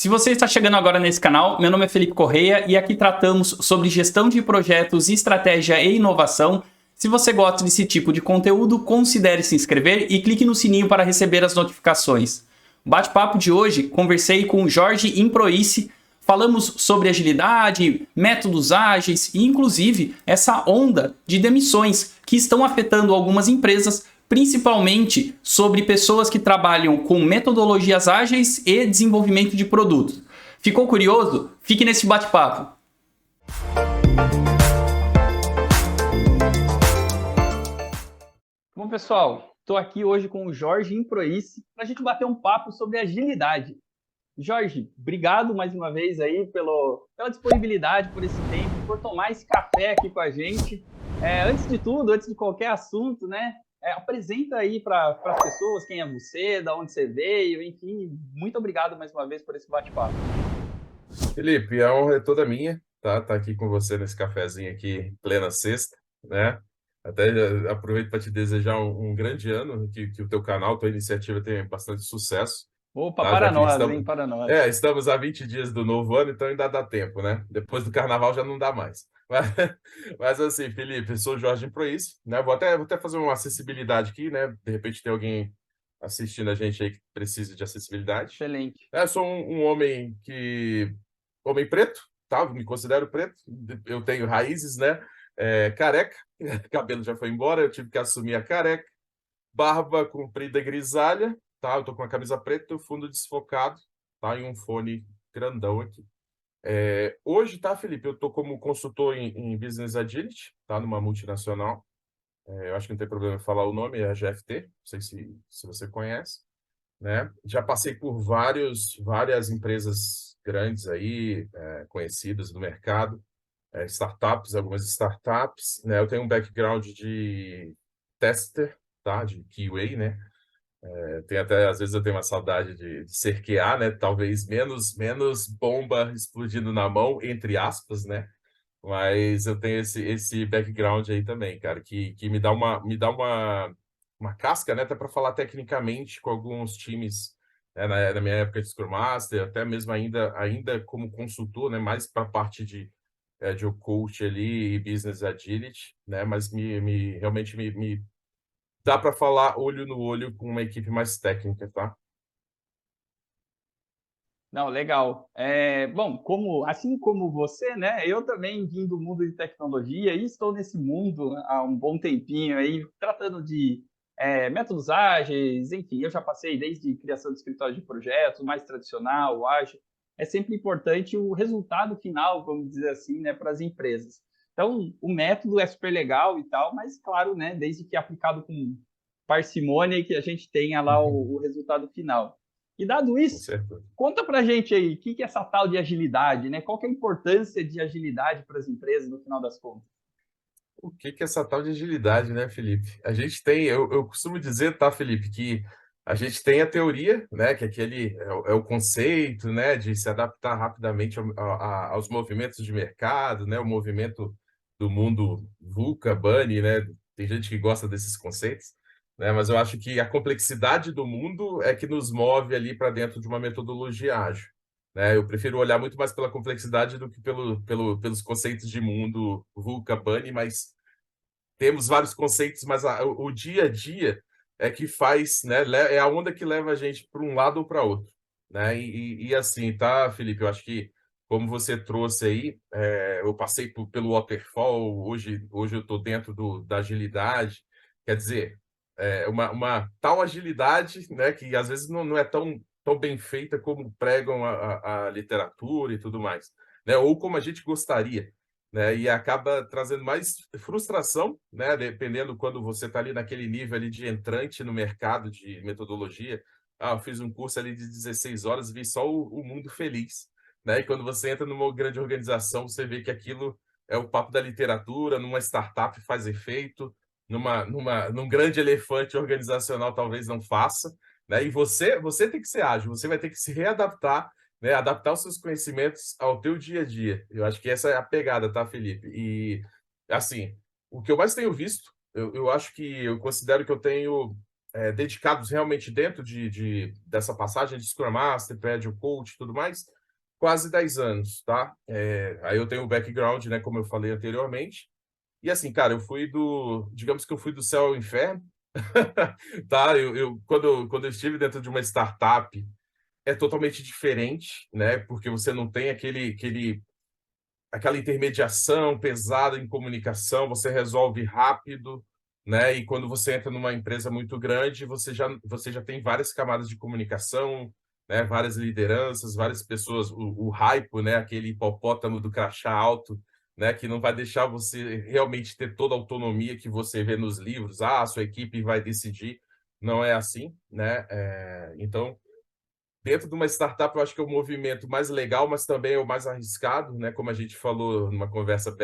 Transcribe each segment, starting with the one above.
Se você está chegando agora nesse canal, meu nome é Felipe Correia e aqui tratamos sobre gestão de projetos, estratégia e inovação. Se você gosta desse tipo de conteúdo, considere se inscrever e clique no sininho para receber as notificações. Bate-papo de hoje, conversei com o Jorge Improice, falamos sobre agilidade, métodos ágeis e inclusive essa onda de demissões que estão afetando algumas empresas, principalmente sobre pessoas que trabalham com metodologias ágeis e desenvolvimento de produtos. Ficou curioso? Fique nesse bate-papo. Bom, pessoal, estou aqui hoje com o Jorge Improice para a gente bater um papo sobre agilidade. Jorge, obrigado mais uma vez aí pela disponibilidade, por esse tempo, por tomar esse café aqui com a gente. Antes de tudo, antes de qualquer assunto, né? Apresenta aí para as pessoas quem é você, da onde você veio, enfim. Muito obrigado mais uma vez por esse bate-papo. Felipe, a honra é toda minha, tá? Tá aqui com você nesse cafezinho aqui, plena sexta, né? Até aproveito para te desejar um grande ano, que o teu canal, tua iniciativa tenha bastante sucesso, Opa, tá? Já para que nós, hein? Para nós. estamos a 20 dias do novo ano, então ainda dá tempo, né? Depois do carnaval já não dá mais. Mas assim, Felipe, eu sou Jorge Improice, né? Vou até fazer uma acessibilidade aqui, né? De repente tem alguém assistindo a gente aí que precisa de acessibilidade. Excelente. Eu sou um homem preto, tá? Me considero preto. Eu tenho raízes, né? Careca, cabelo já foi embora, eu tive que assumir a careca. Barba comprida grisalha, tá? Eu tô com a camisa preta, o fundo desfocado, tá? E um fone grandão aqui. Hoje, tá, Felipe? Eu tô como consultor em Business Agility, tá? Numa multinacional. Eu acho que não tem problema em falar o nome, é a GFT, não sei se você conhece, né? Já passei por várias empresas grandes aí, conhecidas no mercado, algumas startups, né? Eu tenho um background de tester, tá? De QA, né? Às vezes eu tenho uma saudade de ser QA, né? Talvez menos bomba explodindo na mão, entre aspas, né? Mas eu tenho esse background aí também, cara, que me dá uma casca, né, até para falar tecnicamente com alguns times, né, na minha época de Scrum Master, até mesmo ainda como consultor, né, mais para a parte de coach ali e Business Agility, né, mas realmente me dá para falar olho no olho com uma equipe mais técnica, tá? Não, legal. Bom, assim como você, né? Eu também vim do mundo de tecnologia e estou nesse mundo há um bom tempinho aí, tratando de métodos ágeis, enfim, eu já passei desde criação de escritório de projetos, mais tradicional, ágil. É sempre importante o resultado final, vamos dizer assim, né, para as empresas. Então, o método é super legal e tal, mas claro, né, desde que aplicado com parcimônia e que a gente tenha lá o resultado final. E dado Com isso, certeza. conta pra gente aí, o que é essa tal de agilidade, né? Qual que é a importância de agilidade para as empresas no final das contas? O que é essa tal de agilidade, né, Felipe? A gente tem, eu costumo dizer, tá, Felipe, que a gente tem a teoria, né, que aquele é o conceito, né, de se adaptar rapidamente aos movimentos de mercado, né, o movimento do mundo VUCA, Bunny, né, tem gente que gosta desses conceitos, né, mas eu acho que a complexidade do mundo é que nos move ali para dentro de uma metodologia ágil, né? Eu prefiro olhar muito mais pela complexidade do que pelos conceitos de mundo VUCA, Bunny, mas temos vários conceitos, mas o dia a dia é que faz, né? É a onda que leva a gente para um lado ou para outro, né? E assim, tá, Felipe? Eu acho que, como você trouxe aí, eu passei pelo waterfall, hoje eu estou dentro da agilidade, quer dizer, uma tal agilidade, né? Que às vezes não é tão bem feita como pregam a literatura e tudo mais, né? Ou como a gente gostaria, né? E acaba trazendo mais frustração, né? Dependendo quando você está ali naquele nível ali de entrante no mercado de metodologia. Eu fiz um curso ali de 16 horas, vi só o mundo feliz, né? E quando você entra numa grande organização, você vê que aquilo é o papo da literatura, numa startup faz efeito, num grande elefante organizacional talvez não faça, né? E você tem que ser ágil, você vai ter que se readaptar, né, adaptar os seus conhecimentos ao teu dia a dia. Eu acho que essa é a pegada, tá, Felipe? E, assim, o que eu mais tenho visto, eu acho que eu considero que eu tenho dedicados realmente dentro dessa passagem de Scrum Master, Agile Coach e tudo mais, quase 10 anos, tá? Aí eu tenho o background, né, como eu falei anteriormente. E assim, cara, digamos que eu fui do céu ao inferno, tá? Quando eu estive dentro de uma startup, é totalmente diferente, né? Porque você não tem aquela intermediação pesada em comunicação, você resolve rápido, né? E quando você entra numa empresa muito grande, você já tem várias camadas de comunicação, né? Várias lideranças, várias pessoas, o hype, né? Aquele hipopótamo do crachá alto, né? Que não vai deixar você realmente ter toda a autonomia que você vê nos livros. Ah, a sua equipe vai decidir. Não é assim, né? Então, dentro de uma startup, eu acho que é o movimento mais legal, mas também é o mais arriscado, né? Como a gente falou numa conversa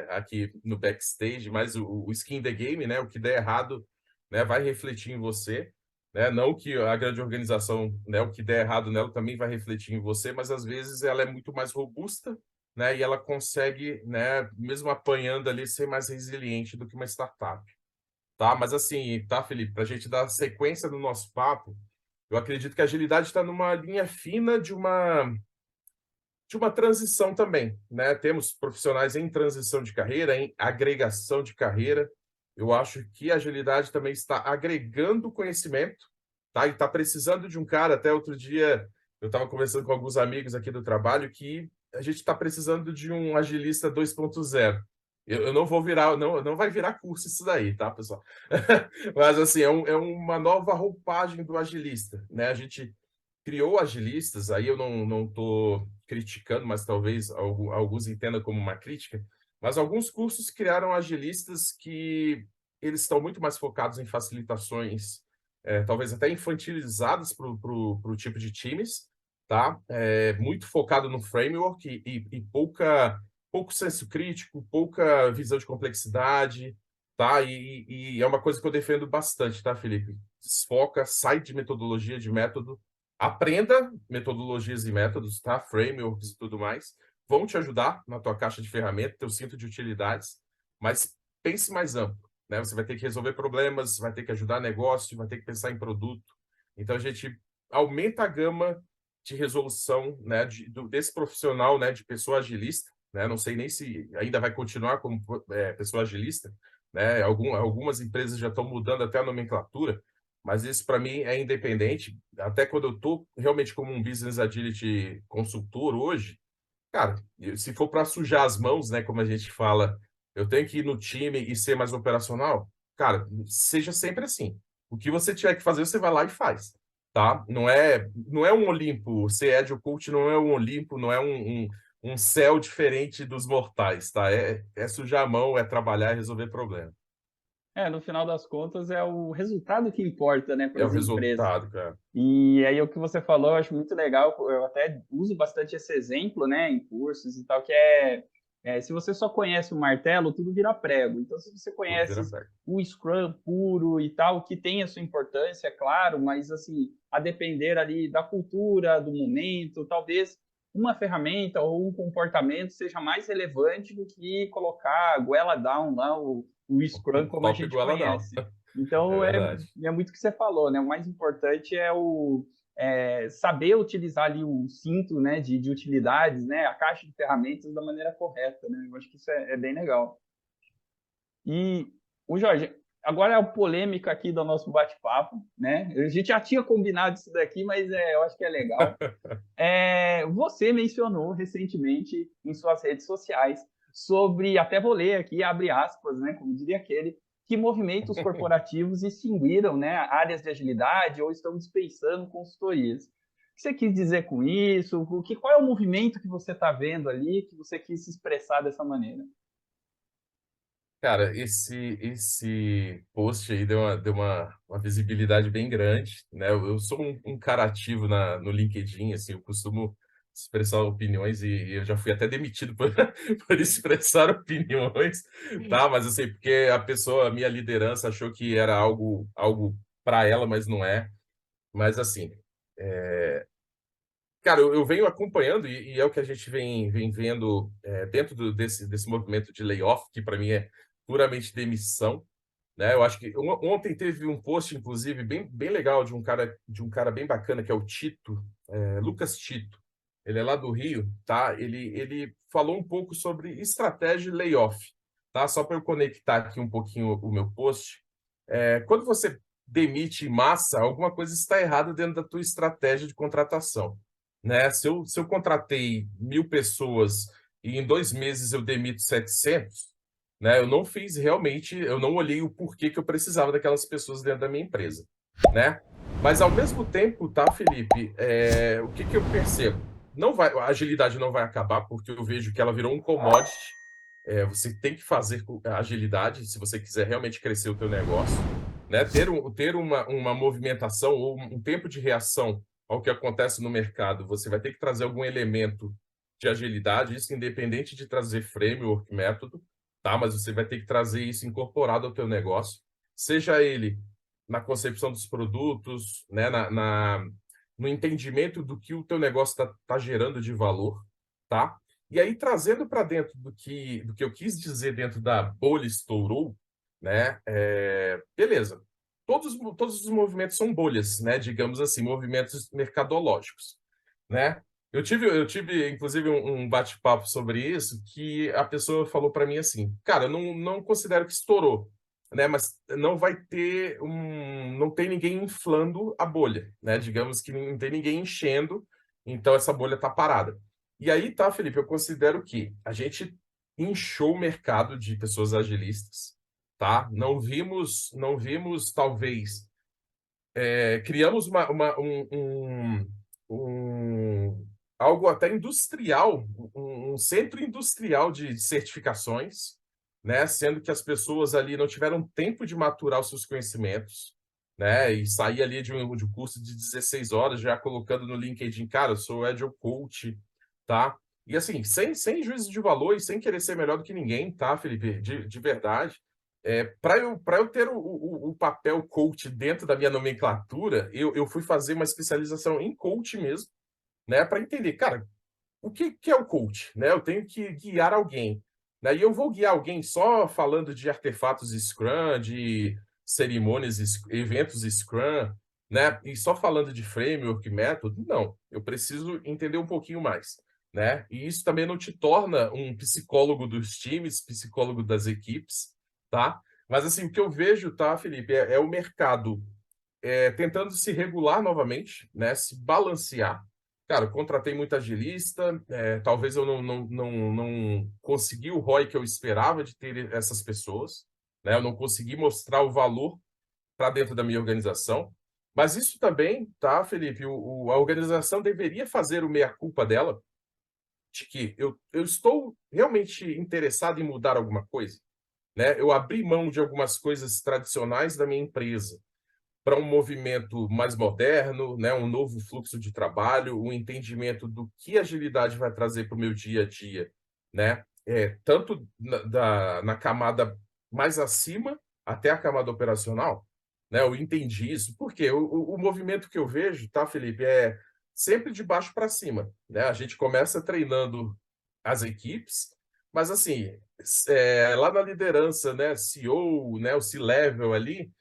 aqui no backstage, mas o skin in the game, né? O que der errado, né? Vai refletir em você, né? Não que a grande organização, né? O que der errado nela também vai refletir em você, mas às vezes ela é muito mais robusta, né? E ela consegue, né? Mesmo apanhando ali, ser mais resiliente do que uma startup, tá? Mas assim, tá, Felipe? Para a gente dar sequência no nosso papo, eu acredito que a agilidade está numa linha fina de uma transição também, né? Temos profissionais em transição de carreira, em agregação de carreira. Eu acho que a agilidade também está agregando conhecimento, tá? E está precisando de um cara. Até outro dia eu estava conversando com alguns amigos aqui do trabalho que a gente está precisando de um agilista 2.0. Eu não vou virar, não vai virar curso isso daí, tá, pessoal? Mas assim, é uma nova roupagem do agilista, né? A gente criou agilistas, aí eu não estou criticando, mas talvez alguns entendam como uma crítica, mas alguns cursos criaram agilistas que eles estão muito mais focados em facilitações, talvez até infantilizadas para o tipo de times, tá? Muito focado no framework e pouco senso crítico, pouca visão de complexidade, tá? E é uma coisa que eu defendo bastante, tá, Felipe? Desfoca, sai de metodologia, de método. Aprenda metodologias e métodos, tá? Frameworks e tudo mais. Vão te ajudar na tua caixa de ferramentas, teu cinto de utilidades, mas pense mais amplo, né? Você vai ter que resolver problemas, vai ter que ajudar negócio, vai ter que pensar em produto. Então a gente aumenta a gama de resolução, né, desse profissional, né, de pessoa agilista, né? Não sei nem se ainda vai continuar como pessoa agilista, né? Algumas empresas já estão mudando até a nomenclatura, mas isso para mim é independente. Até quando eu estou realmente como um Business Agility consultor hoje, cara, se for para sujar as mãos, né, como a gente fala, eu tenho que ir no time e ser mais operacional, cara, seja sempre assim. O que você tiver que fazer, você vai lá e faz, tá? Não é um Olimpo, ser Agile Coach não é um Olimpo, não é um céu diferente dos mortais, tá? É sujar a mão, é trabalhar, é resolver problema. No final das contas, é o resultado que importa, né, para É o as empresas. resultado, cara. E aí o que você falou, eu acho muito legal, eu até uso bastante esse exemplo, né, em cursos e tal, que se você só conhece o martelo, tudo vira prego. Então, se você Tudo conhece vira certo. o Scrum puro e tal, que tem a sua importância, é claro, mas assim, a depender ali da cultura, do momento, talvez uma ferramenta ou um comportamento seja mais relevante do que colocar goela down lá o Scrum como a Top gente igual a conhece. É Então, verdade. é muito o que você falou, né? O mais importante é saber utilizar ali o cinto, né, de utilidades, né, a caixa de ferramentas da maneira correta, né? Eu acho que isso é bem legal. E o Jorge, agora é a polêmica aqui do nosso bate-papo, né? A gente já tinha combinado isso daqui, mas eu acho que é legal. Você mencionou recentemente em suas redes sociais sobre, até vou ler aqui, abre aspas, né, como diria aquele, que movimentos corporativos extinguiram, né, áreas de agilidade ou estão dispensando consultorias. O que você quis dizer com isso? Qual é o movimento que você está vendo ali que você quis se expressar dessa maneira? Cara, esse post aí deu uma visibilidade bem grande, né? Eu sou um cara ativo no LinkedIn, assim, eu costumo expressar opiniões e eu já fui até demitido por, por expressar opiniões, tá? Mas assim, porque a minha liderança achou que era algo para ela, mas não é. Mas assim, cara, eu venho acompanhando e é o que a gente vem vendo dentro desse movimento de layoff, que para mim é puramente demissão, né? Eu acho que ontem teve um post, inclusive, bem legal de um cara bem bacana, que é o Tito, Lucas Tito. Ele é lá do Rio, tá? Ele falou um pouco sobre estratégia de layoff, tá? Só para eu conectar aqui um pouquinho o meu post. Quando você demite em massa, alguma coisa está errada dentro da tua estratégia de contratação, né? Se eu contratei 1.000 pessoas e em 2 meses eu demito 700, né? Eu não fiz realmente, eu não olhei o porquê que eu precisava daquelas pessoas dentro da minha empresa, né? Mas ao mesmo tempo, tá, Felipe? O que eu percebo? Não vai, a agilidade não vai acabar, porque eu vejo que ela virou um commodity. Você tem que fazer agilidade se você quiser realmente crescer o teu negócio, né? Ter uma movimentação ou um tempo de reação ao que acontece no mercado, você vai ter que trazer algum elemento de agilidade, isso independente de trazer framework, método, tá? Mas você vai ter que trazer isso incorporado ao teu negócio, seja ele na concepção dos produtos, né? No entendimento do que o teu negócio tá gerando de valor, tá? E aí, trazendo para dentro do que eu quis dizer dentro da bolha estourou, né? Beleza. Todos os movimentos são bolhas, né? Digamos assim, movimentos mercadológicos, né? Eu tive inclusive, um bate-papo sobre isso, que a pessoa falou para mim assim, cara, eu não considero que estourou, né? Mas não tem ninguém inflando a bolha, né? Digamos que não tem ninguém enchendo, então essa bolha está parada. E aí, tá, Felipe, eu considero que a gente inchou o mercado de pessoas agilistas, tá? Talvez, criamos algo até industrial, um centro industrial de certificações, né? Sendo que as pessoas ali não tiveram tempo de maturar os seus conhecimentos, né? E sair ali de um curso de 16 horas, já colocando no LinkedIn, cara, eu sou Agile Coach, tá? E assim, sem juízo de valor e sem querer ser melhor do que ninguém, tá, Felipe? De verdade. Para eu ter o papel coach dentro da minha nomenclatura, eu fui fazer uma especialização em coach mesmo, né? Para entender, cara, o que é o coach, né? Eu tenho que guiar alguém, né? E eu vou guiar alguém só falando de artefatos Scrum, de cerimônias, eventos Scrum, né? E só falando de framework, método? Não, eu preciso entender um pouquinho mais, né? E isso também não te torna um psicólogo dos times, psicólogo das equipes, tá? Mas assim, o que eu vejo, tá, Felipe, é o mercado tentando se regular novamente, né? Se balancear. Cara, eu contratei muito agilista, talvez eu não consegui o ROI que eu esperava de ter essas pessoas, né? Eu não consegui mostrar o valor para dentro da minha organização. Mas isso também, tá, Felipe? A organização deveria fazer o meia-culpa dela, de que eu estou realmente interessado em mudar alguma coisa, né? Eu abri mão de algumas coisas tradicionais da minha empresa para um movimento mais moderno, né? Um novo fluxo de trabalho, um entendimento do que a agilidade vai trazer para o meu dia a dia, né? Tanto na camada mais acima até a camada operacional, né? Eu entendi isso, porque o movimento que eu vejo, tá, Felipe, é sempre de baixo para cima, né? A gente começa treinando as equipes, mas assim, lá na liderança, né? CEO, né? O C-level ali,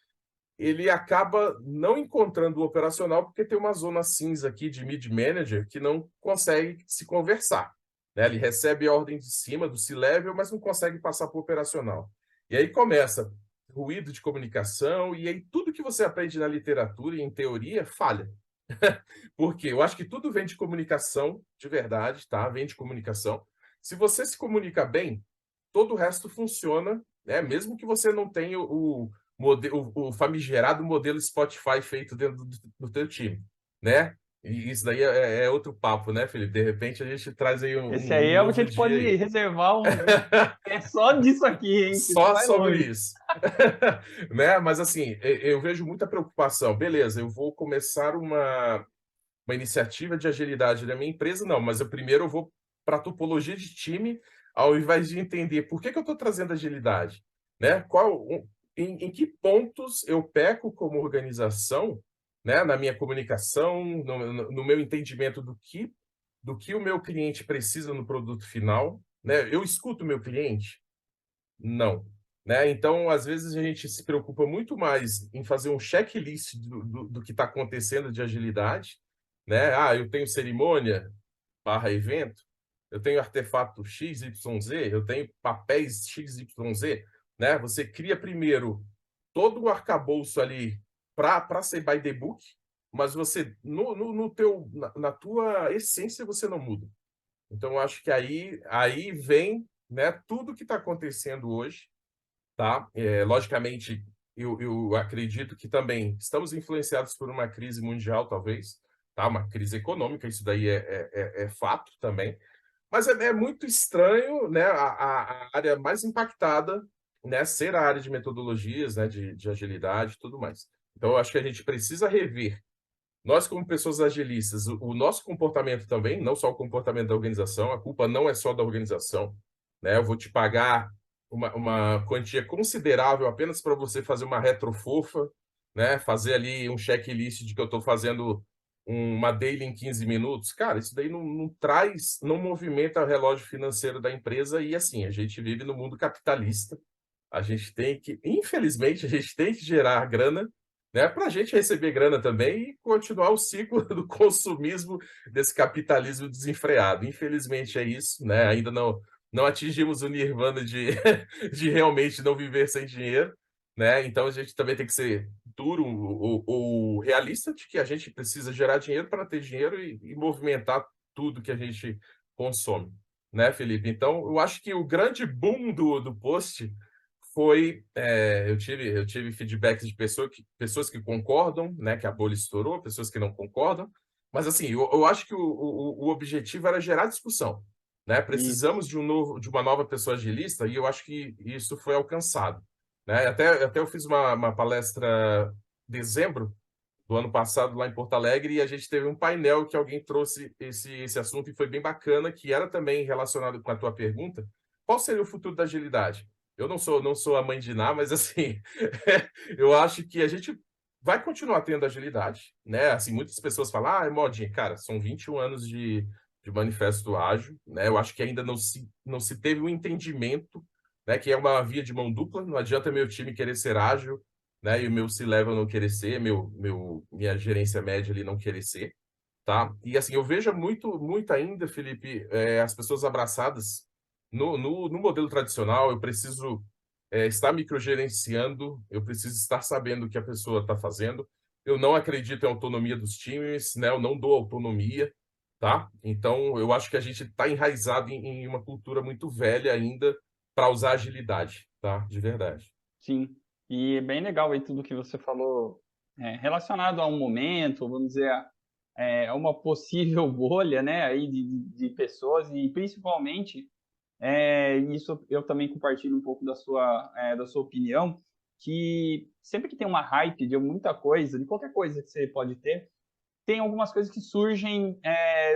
ele acaba não encontrando o operacional porque tem uma zona cinza aqui de mid-manager que não consegue se conversar, né? Ele recebe a ordem de cima do C-level, mas não consegue passar para o operacional. E aí começa ruído de comunicação, e aí tudo que você aprende na literatura e em teoria falha. Porque eu acho que tudo vem de comunicação, de verdade, tá? Vem de comunicação. Se você se comunica bem, todo o resto funciona, né? Mesmo que você não tenha o famigerado modelo Spotify feito dentro do teu time, né? E isso daí é outro papo, né, Felipe? De repente a gente traz aí Esse um aí a novo gente dia pode aí. reservar é só disso aqui, hein? Que isso Só vai sobre longe. isso. Né? Mas assim, eu vejo muita preocupação. Beleza, eu vou começar uma iniciativa de agilidade da minha empresa, não, mas eu vou para a topologia de time, ao invés de entender por que eu estou trazendo agilidade, né? Em que pontos eu peco como organização, né? Na minha comunicação, no meu entendimento do que o meu cliente precisa no produto final, né? Eu escuto o meu cliente? Não. né? Então, às vezes, a gente se preocupa muito mais em fazer um checklist do que está acontecendo de agilidade, né? Ah, eu tenho cerimônia barra evento, eu tenho artefato XYZ, eu tenho papéis XYZ, né? Você cria primeiro todo o arcabouço ali para ser by the book, mas você, na tua essência, você não muda. Então, eu acho que aí vem, né, tudo que está acontecendo hoje, tá? Logicamente, eu acredito que também estamos influenciados por uma crise mundial, talvez, tá? Uma crise econômica, isso daí é fato também. Mas é muito estranho, né, a área mais impactada, né, ser a área de metodologias, né, de agilidade e tudo mais. Então, eu acho que a gente precisa rever nós, como pessoas agilistas, o nosso comportamento também, não só o comportamento da organização, a culpa não é só da organização, né? Eu vou te pagar uma quantia considerável apenas para você fazer uma retrofofa, né? Fazer ali um checklist de que eu estou fazendo uma daily em 15 minutos. Cara, isso daí não traz, não movimenta o relógio financeiro da empresa e assim, a gente vive no mundo capitalista. A gente tem que, infelizmente, a gente tem que gerar grana, né, para a gente receber grana também e continuar o ciclo do consumismo desse capitalismo desenfreado. Infelizmente é isso, né? Ainda não atingimos o nirvana de, de realmente não viver sem dinheiro, né? Então a gente também tem que ser duro ou realista de que a gente precisa gerar dinheiro para ter dinheiro e movimentar tudo que a gente consome, né, Felipe? Então eu acho que o grande boom do post foi eu tive feedbacks de pessoas que concordam, né, que a bolha estourou, pessoas que não concordam, mas assim, eu acho que o objetivo era gerar discussão, né? Isso. Precisamos de uma nova pessoa agilista e eu acho que isso foi alcançado, né? Até eu fiz uma palestra em dezembro do ano passado lá em Porto Alegre e a gente teve um painel que alguém trouxe esse assunto e foi bem bacana, que era também relacionado com a tua pergunta. Qual seria o futuro da agilidade? Eu não sou a mãe de Ná, mas assim, eu acho que a gente vai continuar tendo agilidade, né? Assim, muitas pessoas falam, é modinha. Cara, são 21 anos de manifesto ágil, né? Eu acho que ainda não se teve um entendimento, né? Que é uma via de mão dupla. Não adianta meu time querer ser ágil, né? E o meu C-level não querer ser, minha gerência média ali não querer ser, tá? E assim, eu vejo muito ainda, Felipe, as pessoas abraçadas no modelo tradicional. Eu preciso estar microgerenciando, eu preciso estar sabendo o que a pessoa está fazendo. Eu não acredito em autonomia dos times, né? Eu não dou autonomia, tá? Então, eu acho que a gente está enraizado em uma cultura muito velha ainda para usar agilidade, tá? De verdade. Sim, e é bem legal aí tudo que você falou relacionado a um momento, vamos dizer, a uma possível bolha, né, aí de pessoas e principalmente isso eu também compartilho um pouco da sua opinião, que sempre que tem uma hype de muita coisa, de qualquer coisa que você pode ter, tem algumas coisas que surgem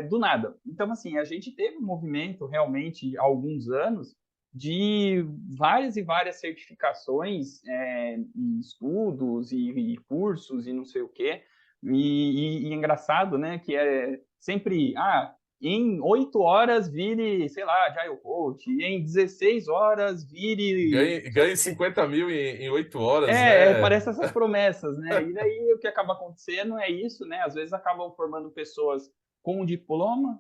do nada. Então, assim, a gente teve um movimento realmente há alguns anos de várias e várias certificações, e estudos e cursos e não sei o quê. E é engraçado, né, que é sempre, em 8 horas vire, sei lá, Agile Coach, em 16 horas vire Ganhe 50 mil em 8 horas, né? parece essas promessas, né? E daí o que acaba acontecendo é isso, né? Às vezes acabam formando pessoas com um diploma,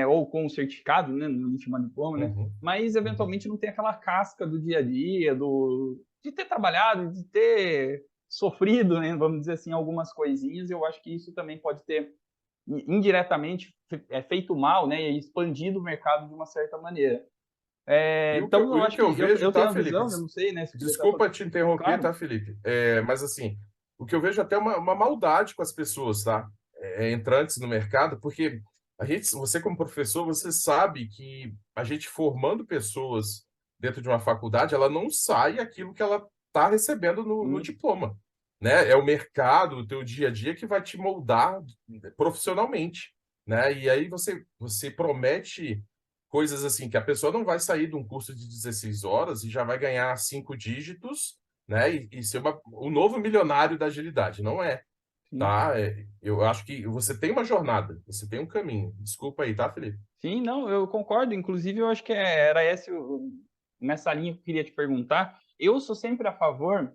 ou com um certificado, né? No último diploma, né? Uhum, Mas uhum. eventualmente não tem aquela casca do dia a dia, de ter trabalhado, de ter sofrido, né? Vamos dizer assim, algumas coisinhas. Eu acho que isso também pode ter indiretamente feito mal, né? E expandido o mercado de uma certa maneira. E Então eu o acho que eu que veja, eu tenho tá, a Felipe? visão, eu não sei, né? Se você tá Desculpa te interromper, claro, tá, Felipe? Mas assim, o que eu vejo até uma maldade com as pessoas, tá? Entrantes no mercado, porque você como professor, você sabe que a gente formando pessoas dentro de uma faculdade, ela não sai aquilo que ela está recebendo no isso. diploma, né? É o mercado, o teu dia a dia que vai te moldar profissionalmente, né? E aí você promete coisas assim, que a pessoa não vai sair de um curso de 16 horas e já vai ganhar 5 dígitos, né? E ser o novo milionário da agilidade. Não é, Sim. tá? Eu acho que você tem uma jornada, você tem um caminho. Desculpa aí, tá, Felipe? Sim, não, eu concordo. Inclusive, eu acho que era esse nessa linha que eu queria te perguntar. eu sou sempre a favor.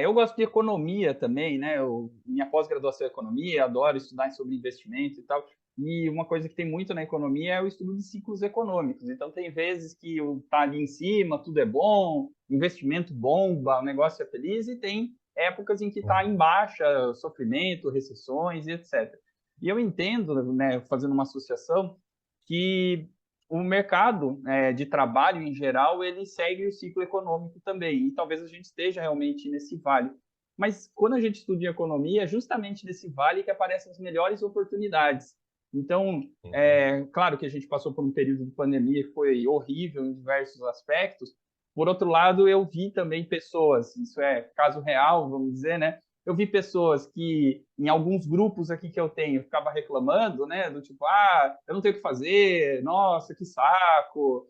Eu gosto de economia também, né? Minha pós-graduação é economia, adoro estudar sobre investimento e tal. E uma coisa que tem muito na economia é o estudo de ciclos econômicos. Então, tem vezes que tá ali em cima, tudo é bom, investimento bomba, o negócio é feliz, e tem épocas em que está em baixa, sofrimento, recessões e etc. E eu entendo, né, fazendo uma associação, que o mercado de trabalho em geral ele segue o ciclo econômico também, e talvez a gente esteja realmente nesse vale. Mas quando a gente estuda economia, é justamente nesse vale que aparecem as melhores oportunidades. Então, Uhum. claro que a gente passou por um período de pandemia que foi horrível em diversos aspectos. Por outro lado, eu vi também pessoas, isso é caso real, vamos dizer, né? Eu vi pessoas que, em alguns grupos aqui que eu tenho, ficava reclamando, né? Do tipo, eu não tenho o que fazer, nossa, que saco,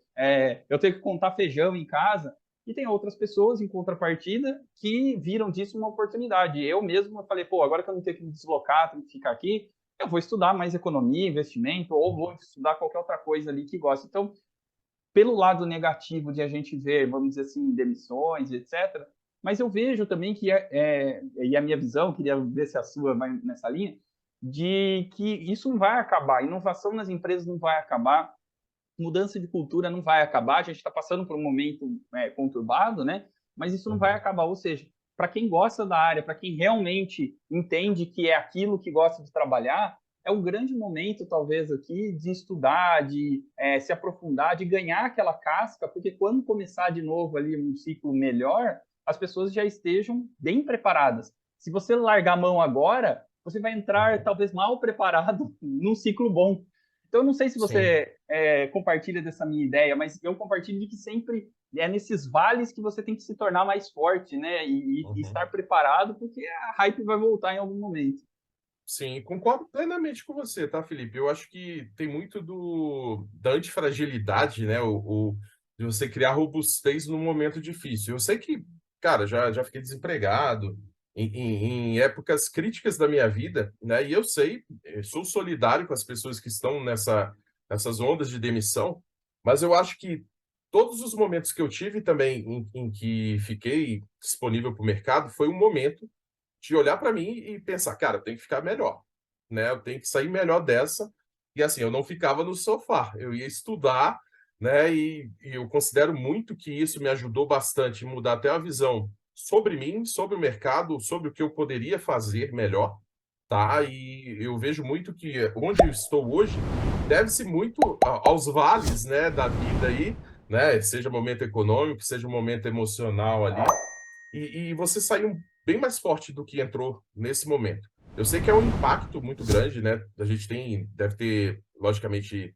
eu tenho que contar feijão em casa. E tem outras pessoas, em contrapartida, que viram disso uma oportunidade. Eu mesmo falei, pô, agora que eu não tenho que me deslocar, tenho que ficar aqui, eu vou estudar mais economia, investimento, ou vou estudar qualquer outra coisa ali que gosta. Então, pelo lado negativo de a gente ver, vamos dizer assim, demissões, etc. Mas eu vejo também que, e a minha visão, queria ver se a sua vai nessa linha, de que isso não vai acabar, inovação nas empresas não vai acabar, mudança de cultura não vai acabar, a gente está passando por um momento conturbado, né? Mas isso não vai Uhum. acabar, ou seja, para quem gosta da área, para quem realmente entende que é aquilo que gosta de trabalhar, é um grande momento, talvez, aqui, de estudar, de se aprofundar, de ganhar aquela casca, porque quando começar de novo ali um ciclo melhor, as pessoas já estejam bem preparadas. Se você largar a mão agora, você vai entrar Uhum. talvez mal preparado num ciclo bom. Então, eu não sei se Sim. você compartilha dessa minha ideia, mas eu compartilho de que sempre é nesses vales que você tem que se tornar mais forte, né? E Uhum. estar preparado, porque a hype vai voltar em algum momento. Sim, concordo plenamente com você, tá, Felipe? Eu acho que tem muito da antifragilidade, né? De você criar robustez num momento difícil. Eu sei que, cara, já fiquei desempregado em épocas críticas da minha vida, né? E eu sou solidário com as pessoas que estão nessas ondas de demissão, mas eu acho que todos os momentos que eu tive também em que fiquei disponível para o mercado foi um momento de olhar para mim e pensar, cara, eu tenho que ficar melhor, né? Eu tenho que sair melhor dessa. E assim, eu não ficava no sofá, eu ia estudar, né? E eu considero muito que isso me ajudou bastante a mudar até a visão sobre mim, sobre o mercado, sobre o que eu poderia fazer melhor, tá? E eu vejo muito que onde eu estou hoje deve-se muito aos vales, né, da vida aí, né? Seja momento econômico, seja um momento emocional ali e você saiu bem mais forte do que entrou nesse momento. Eu sei que é um impacto muito grande, né? A gente deve ter, logicamente,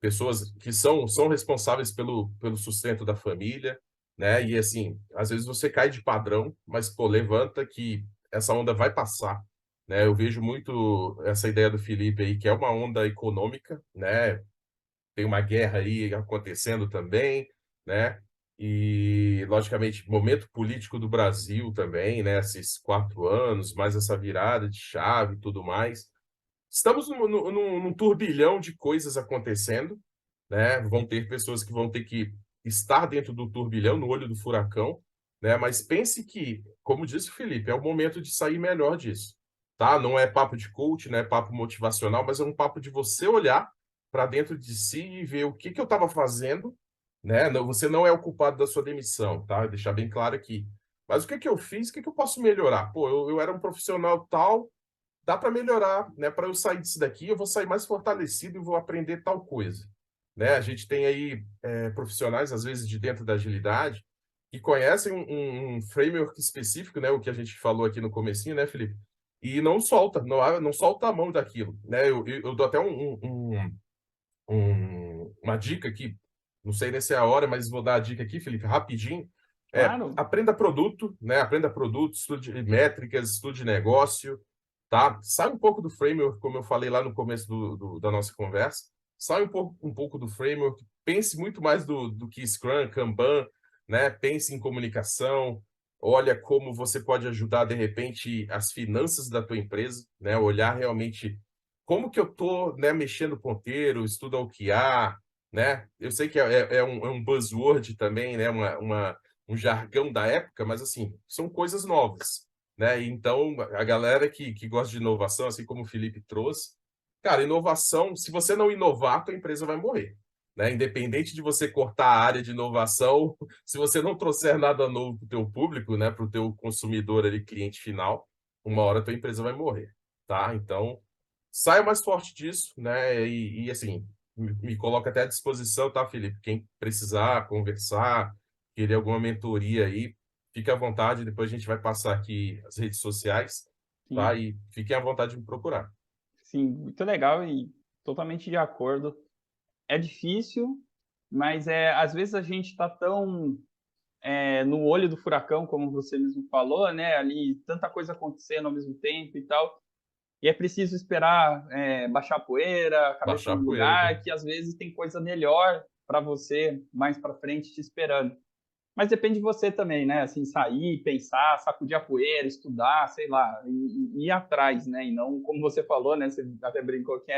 pessoas que são responsáveis pelo sustento da família, né? E assim, às vezes você cai de padrão, mas pô, levanta que essa onda vai passar, né? Eu vejo muito essa ideia do Felipe aí, que é uma onda econômica, né? Tem uma guerra aí acontecendo também, né? E, logicamente, momento político do Brasil também, né? Esses 4 anos, mais essa virada de chave e tudo mais. Estamos num turbilhão de coisas acontecendo, né? Vão ter pessoas que vão ter que estar dentro do turbilhão, no olho do furacão, né? Mas pense que, como disse o Felipe, é o momento de sair melhor disso, tá? Não é papo de coach, não é papo motivacional, mas é um papo de você olhar para dentro de si e ver o que eu estava fazendo, né? Você não é o culpado da sua demissão, tá? Deixar bem claro aqui. Mas o que eu fiz? O que eu posso melhorar? Pô, eu era um profissional tal, dá para melhorar, né? Para eu sair disso daqui, eu vou sair mais fortalecido e vou aprender tal coisa, né? A gente tem aí profissionais, às vezes, de dentro da agilidade, que conhecem um framework específico, né? O que a gente falou aqui no comecinho, né, Felipe? E não solta, não solta a mão daquilo, né? Eu dou até uma dica aqui, não sei nem se é a hora, mas vou dar a dica aqui, Felipe, rapidinho. Claro. Aprenda produto, né? Aprenda produto, estude métricas, estude negócio, tá? Sai um pouco do framework, como eu falei lá no começo da nossa conversa. Sai um pouco do framework, pense muito mais do que Scrum, Kanban, né? Pense em comunicação, olha como você pode ajudar, de repente, as finanças da tua empresa, né? Olhar realmente como que eu tô, né, mexendo ponteiro, estuda OKR, né? Eu sei que é um buzzword também, né? um jargão da época, mas assim, são coisas novas, né? Então, a galera que gosta de inovação, assim como o Felipe trouxe, cara, inovação, se você não inovar, tua empresa vai morrer. Né? Independente de você cortar a área de inovação, se você não trouxer nada novo para o teu público, né, para o teu consumidor ali, cliente final, uma hora tua empresa vai morrer, tá? Então, saia mais forte disso, né? E assim, me coloca até à disposição, tá, Felipe? Quem precisar conversar, querer alguma mentoria aí, fique à vontade. Depois a gente vai passar aqui as redes sociais, tá? Sim, E fiquem à vontade de me procurar. sim, muito legal e totalmente de acordo. É difícil, mas às vezes a gente está tão no olho do furacão, como você mesmo falou, né? Ali tanta coisa acontecendo ao mesmo tempo e tal. E é preciso esperar baixar a poeira, a cabeça Baixar no a poeira, né? lugar, que às vezes tem coisa melhor para você mais para frente te esperando. Mas depende de você também, né? Assim, sair, pensar, sacudir a poeira, estudar, sei lá, ir atrás, né? E não, como você falou, né? Você até brincou que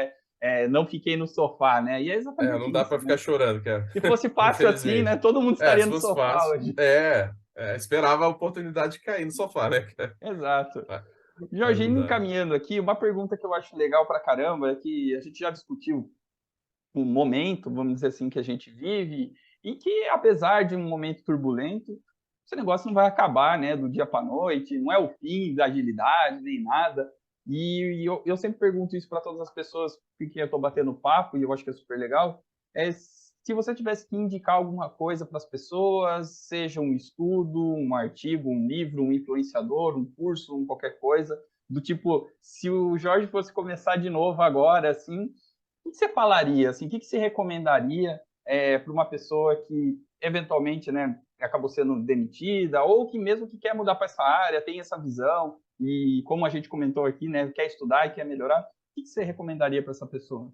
não fiquei no sofá, né? E é Não exatamente dá isso, para né? ficar chorando, cara. Se fosse fácil assim, né? Infelizmente. Todo mundo estaria Se no fosse sofá fácil. hoje. Esperava a oportunidade de cair no sofá, né, cara? Exato. Mas não Jorginho, dá. encaminhando aqui, uma pergunta que eu acho legal pra caramba é que a gente já discutiu o momento, vamos dizer assim, que a gente vive, e que apesar de um momento turbulento, esse negócio não vai acabar, né, do dia para noite, não é o fim da agilidade nem nada. E eu sempre pergunto isso para todas as pessoas com quem eu estou batendo papo, e eu acho que é super legal, se você tivesse que indicar alguma coisa para as pessoas, seja um estudo, um artigo, um livro, um influenciador, um curso, qualquer coisa, do tipo, se o Jorge fosse começar de novo agora, assim, o que você falaria, assim, o que você recomendaria para uma pessoa que eventualmente, né, acabou sendo demitida ou que mesmo que quer mudar para essa área, tem essa visão e como a gente comentou aqui, né, quer estudar e quer melhorar, o que você recomendaria para essa pessoa?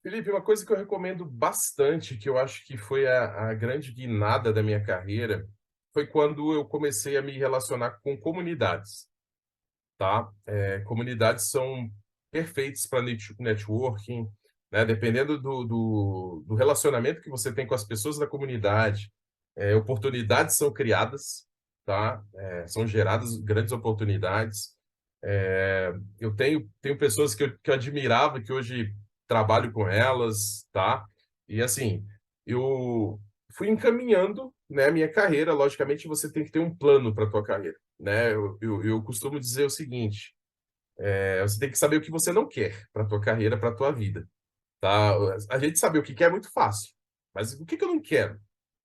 Felipe, uma coisa que eu recomendo bastante, que eu acho que foi a grande guinada da minha carreira, foi quando eu comecei a me relacionar com comunidades, tá? Comunidades são perfeitas para networking, né? Dependendo do relacionamento que você tem com as pessoas da comunidade, oportunidades são criadas, tá? São geradas grandes oportunidades. Eu tenho pessoas que eu admirava, que hoje trabalho com elas, tá? E assim, eu fui encaminhando, né, a minha carreira. Logicamente, você tem que ter um plano para a tua carreira, né? Eu costumo dizer o seguinte: você tem que saber o que você não quer para a tua carreira, para a tua vida, tá? A gente saber o que quer é muito fácil, mas o que que eu não quero?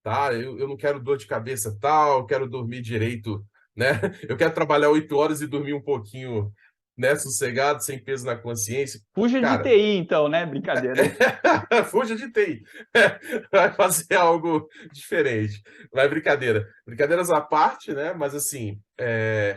Tá? Eu não quero dor de cabeça tal, eu quero dormir direito, né? Eu quero trabalhar 8 horas e dormir um pouquinho, né, sossegado, sem peso na consciência. Fuja de Cara, TI, então, né? Brincadeira. fuja de TI. Vai fazer algo diferente. Vai brincadeira. Brincadeiras à parte, né? Mas assim,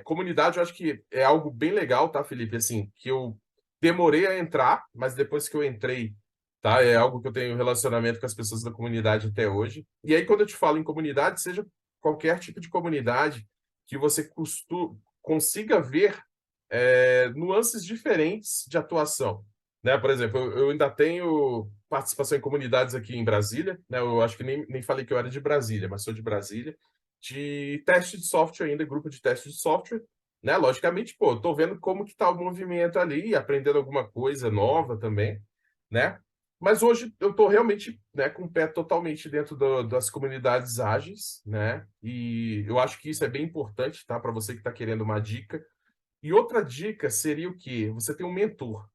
comunidade eu acho que é algo bem legal, tá, Felipe? Assim, que eu demorei a entrar, mas depois que eu entrei, tá? É algo que eu tenho relacionamento com as pessoas da comunidade até hoje. E aí, quando eu te falo em comunidade, seja qualquer tipo de comunidade que você consiga ver nuances diferentes de atuação. Né? Por exemplo, eu ainda tenho participação em comunidades aqui em Brasília, né? Eu acho que nem falei que eu era de Brasília, mas sou de Brasília, de teste de software ainda, grupo de teste de software, né? Logicamente, pô, tô vendo como que tá o movimento ali, aprendendo alguma coisa nova também, né? Mas hoje eu estou realmente, né, com o pé totalmente dentro das comunidades ágeis, né? E eu acho que isso é bem importante, tá? Para você que está querendo uma dica. E outra dica seria o quê? Você tem um mentor.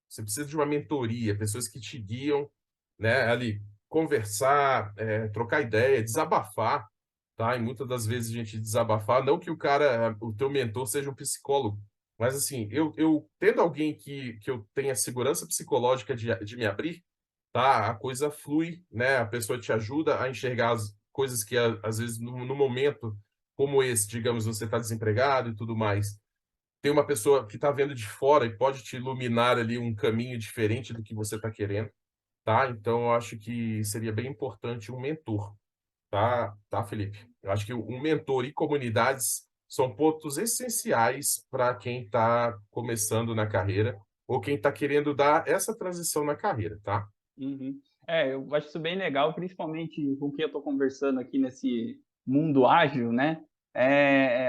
Você precisa de uma mentoria, pessoas que te guiam, né? Ali, conversar, trocar ideia, desabafar, tá? E muitas das vezes a gente desabafar, não que o teu mentor seja um psicólogo, mas assim, eu tendo alguém que eu tenha segurança psicológica de me abrir, tá? A coisa flui, né? A pessoa te ajuda a enxergar as coisas que às vezes no momento como esse, digamos, você está desempregado e tudo mais, tem uma pessoa que está vendo de fora e pode te iluminar ali um caminho diferente do que você está querendo, tá? Então, eu acho que seria bem importante um mentor, tá, Felipe? Eu acho que um mentor e comunidades são pontos essenciais para quem está começando na carreira ou quem está querendo dar essa transição na carreira, tá? Uhum. Eu acho isso bem legal, principalmente com quem eu estou conversando aqui nesse mundo ágil, né?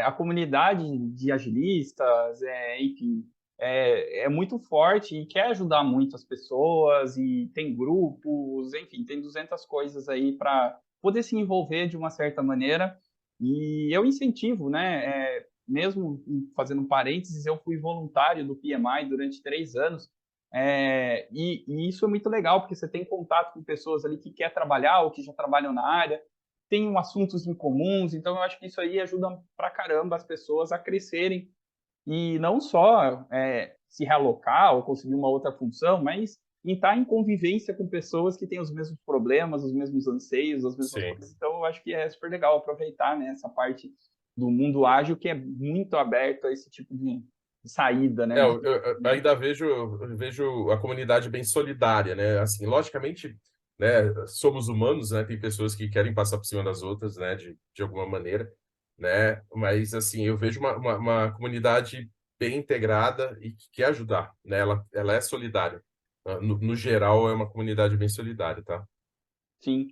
A comunidade de agilistas, enfim, é muito forte e quer ajudar muito as pessoas e tem grupos, enfim, tem 200 coisas aí para poder se envolver de uma certa maneira. E eu incentivo, né? Mesmo fazendo um parênteses, eu fui voluntário do PMI durante 3 anos. E isso é muito legal, porque você tem contato com pessoas ali que quer trabalhar ou que já trabalham na área, tem assuntos em comuns, então eu acho que isso aí ajuda pra caramba as pessoas a crescerem e não só se realocar ou conseguir uma outra função, mas em estar em convivência com pessoas que têm os mesmos problemas, os mesmos anseios, as mesmas Sim. coisas. Então eu acho que é super legal aproveitar, né, essa parte do mundo ágil que é muito aberto a esse tipo de saída, né? Eu ainda vejo a comunidade bem solidária, né? Assim, logicamente, né, somos humanos, né? Tem pessoas que querem passar por cima das outras, né? De alguma maneira, né? Mas, assim, eu vejo uma comunidade bem integrada e que quer ajudar, né? Ela é solidária. No geral, é uma comunidade bem solidária, tá? Sim.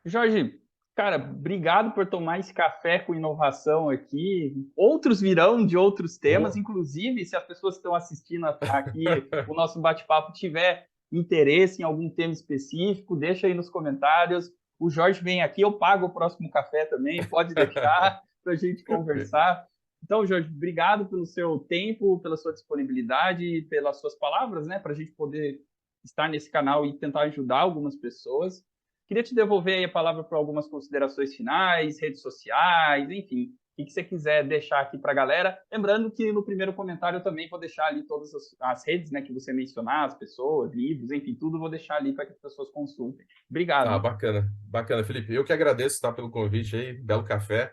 Jorge, cara, obrigado por tomar esse café com inovação aqui. Outros virão de outros temas, Oh. inclusive, se as pessoas que estão assistindo aqui o nosso bate-papo tiver interesse em algum tema específico, deixa aí nos comentários. O Jorge vem aqui, eu pago o próximo café também, pode deixar para a gente conversar. Então, Jorge, obrigado pelo seu tempo, pela sua disponibilidade, pelas suas palavras, né, para a gente poder estar nesse canal e tentar ajudar algumas pessoas. Queria te devolver aí a palavra para algumas considerações finais, redes sociais, enfim, o que você quiser deixar aqui para a galera. Lembrando que no primeiro comentário eu também vou deixar ali todas as redes, né, que você mencionar, as pessoas, livros, enfim, tudo vou deixar ali para que as pessoas consultem. Ah, Obrigado. bacana, bacana, Felipe. Eu que agradeço, tá, pelo convite aí, belo café.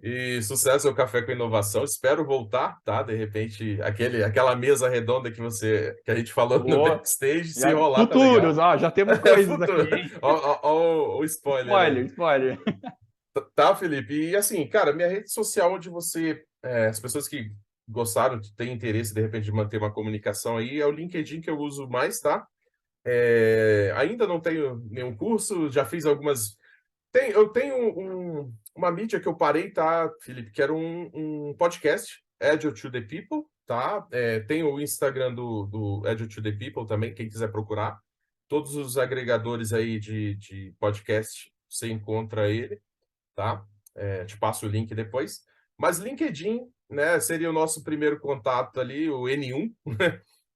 E sucesso ao Café com Inovação. Espero voltar, tá? De repente, aquela mesa redonda que a gente falou no Boa. backstage, se Já, rolar, tá futuros, legal. ó, já temos coisas aqui, Futuro. hein? Ó, o spoiler Spoiler, aí. spoiler. Tá, Felipe? E assim, cara, minha rede social onde as pessoas que gostaram, têm interesse, de repente, de manter uma comunicação aí, é o LinkedIn que eu uso mais, tá? Ainda não tenho nenhum curso, já fiz algumas. Eu tenho uma mídia que eu parei, tá, Felipe? Que era um podcast, Agile to the People, tá? Tem o Instagram do Agile to the People também, quem quiser procurar. Todos os agregadores aí de podcast, você encontra ele, tá? Te passo o link depois. Mas LinkedIn, né, seria o nosso primeiro contato ali, o N1,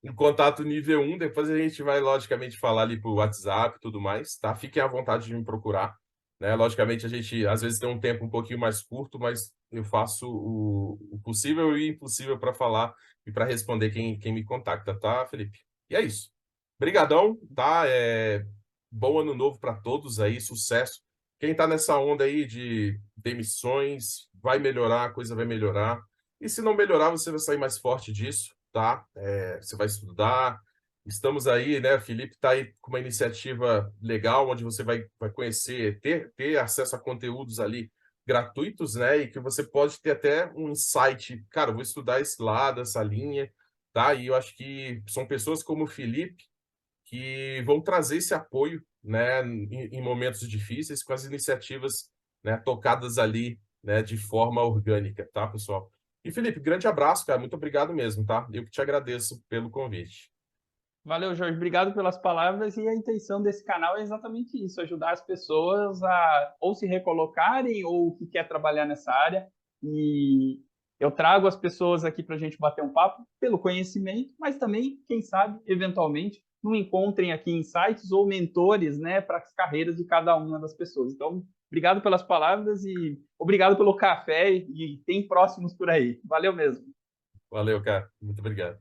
um contato nível 1. Depois a gente vai, logicamente, falar ali por WhatsApp e tudo mais, tá? Fiquem à vontade de me procurar, né? Logicamente, a gente às vezes tem um tempo um pouquinho mais curto, mas eu faço o possível e o impossível para falar e para responder quem me contacta, tá, Felipe? E é isso. Brigadão, tá? Bom ano novo para todos aí, sucesso. Quem está nessa onda aí de demissões, vai melhorar, a coisa vai melhorar. E se não melhorar, você vai sair mais forte disso, tá? Você vai estudar. Estamos aí, né? O Felipe está aí com uma iniciativa legal, onde você vai conhecer, ter acesso a conteúdos ali gratuitos, né? E que você pode ter até um insight. Cara, eu vou estudar esse lado, essa linha, tá? E eu acho que são pessoas como o Felipe que vão trazer esse apoio, né, em momentos difíceis, com as iniciativas, né, tocadas ali, né, de forma orgânica, tá, pessoal? E, Felipe, grande abraço, cara. Muito obrigado mesmo, tá? Eu que te agradeço pelo convite. Valeu, Jorge. Obrigado pelas palavras. E a intenção desse canal é exatamente isso: ajudar as pessoas a ou se recolocarem ou que quer trabalhar nessa área. E eu trago as pessoas aqui para a gente bater um papo pelo conhecimento, mas também, quem sabe, eventualmente, não encontrem aqui insights ou mentores, né, para as carreiras de cada uma das pessoas. Então, obrigado pelas palavras e obrigado pelo café e tem próximos por aí. Valeu mesmo. Valeu, cara. Muito obrigado.